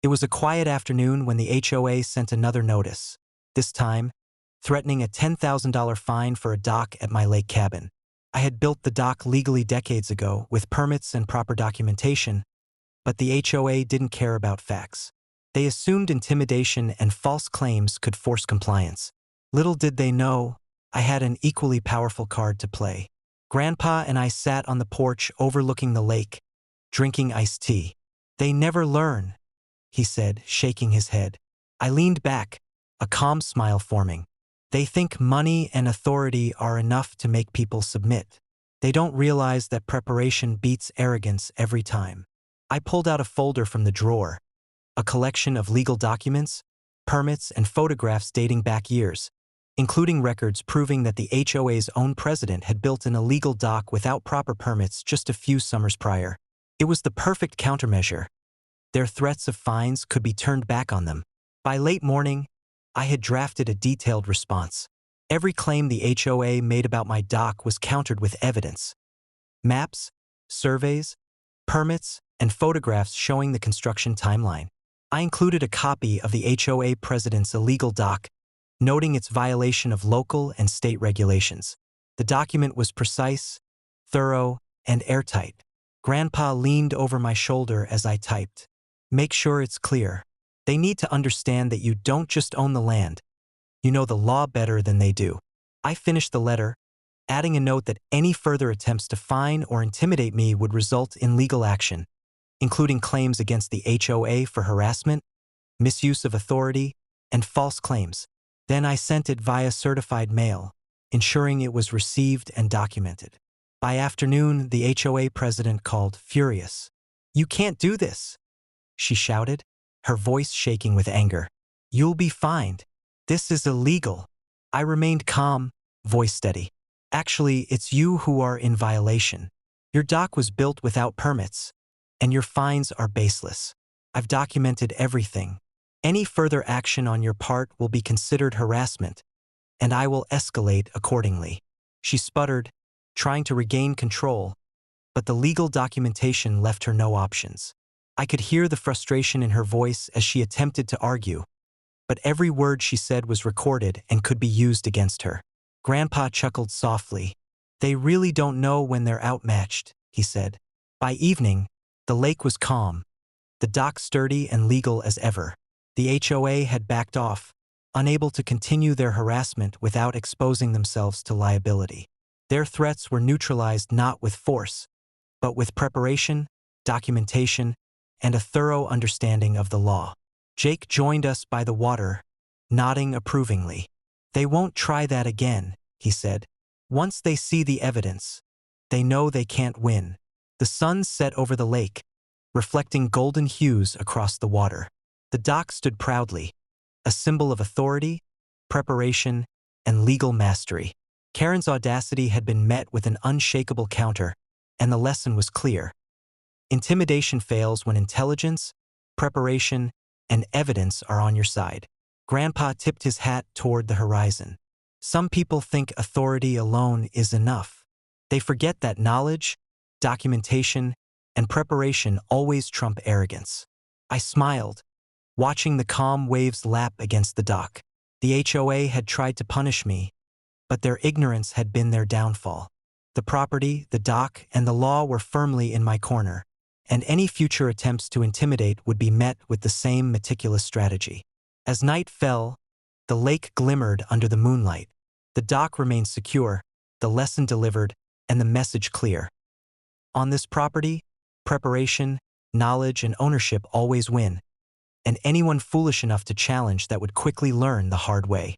It was a quiet afternoon when the HOA sent another notice, this time threatening a $10,000 fine for a dock at my lake cabin. I had built the dock legally decades ago with permits and proper documentation, but the HOA didn't care about facts. They assumed intimidation and false claims could force compliance. Little did they know, I had an equally powerful card to play. Grandpa and I sat on the porch overlooking the lake, drinking iced tea. "They never learn," he said, shaking his head. I leaned back, a calm smile forming. "They think money and authority are enough to make people submit. They don't realize that preparation beats arrogance every time." I pulled out a folder from the drawer, a collection of legal documents, permits, and photographs dating back years, including records proving that the HOA's own president had built an illegal dock without proper permits just a few summers prior. It was the perfect countermeasure. Their threats of fines could be turned back on them. By late morning, I had drafted a detailed response. Every claim the HOA made about my dock was countered with evidence. Maps, surveys, permits, and photographs showing the construction timeline. I included a copy of the HOA president's illegal dock, noting its violation of local and state regulations. The document was precise, thorough, and airtight. Grandpa leaned over my shoulder as I typed. "Make sure it's clear. They need to understand that you don't just own the land. You know the law better than they do." I finished the letter, adding a note that any further attempts to fine or intimidate me would result in legal action, including claims against the HOA for harassment, misuse of authority, and false claims. Then I sent it via certified mail, ensuring it was received and documented. By afternoon, the HOA president called, furious. "You can't do this," she shouted, her voice shaking with anger. "You'll be fined. This is illegal." I remained calm, voice steady. "Actually, it's you who are in violation. Your dock was built without permits, and your fines are baseless. I've documented everything. Any further action on your part will be considered harassment, and I will escalate accordingly." She sputtered, trying to regain control, but the legal documentation left her no options. I could hear the frustration in her voice as she attempted to argue, but every word she said was recorded and could be used against her. Grandpa chuckled softly. "They really don't know when they're outmatched," he said. By evening, the lake was calm, the dock sturdy and legal as ever. The HOA had backed off, unable to continue their harassment without exposing themselves to liability. Their threats were neutralized not with force, but with preparation, documentation, and a thorough understanding of the law. Jake joined us by the water, nodding approvingly. "They won't try that again," he said. "Once they see the evidence, they know they can't win." The sun set over the lake, reflecting golden hues across the water. The dock stood proudly, a symbol of authority, preparation, and legal mastery. Karen's audacity had been met with an unshakable counter, and the lesson was clear. Intimidation fails when intelligence, preparation, and evidence are on your side. Grandpa tipped his hat toward the horizon. "Some people think authority alone is enough. They forget that knowledge, documentation, and preparation always trump arrogance." I smiled, watching the calm waves lap against the dock. The HOA had tried to punish me, but their ignorance had been their downfall. The property, the dock, and the law were firmly in my corner, and any future attempts to intimidate would be met with the same meticulous strategy. As night fell, the lake glimmered under the moonlight. The dock remained secure, the lesson delivered, and the message clear. On this property, preparation, knowledge, and ownership always win, and anyone foolish enough to challenge that would quickly learn the hard way.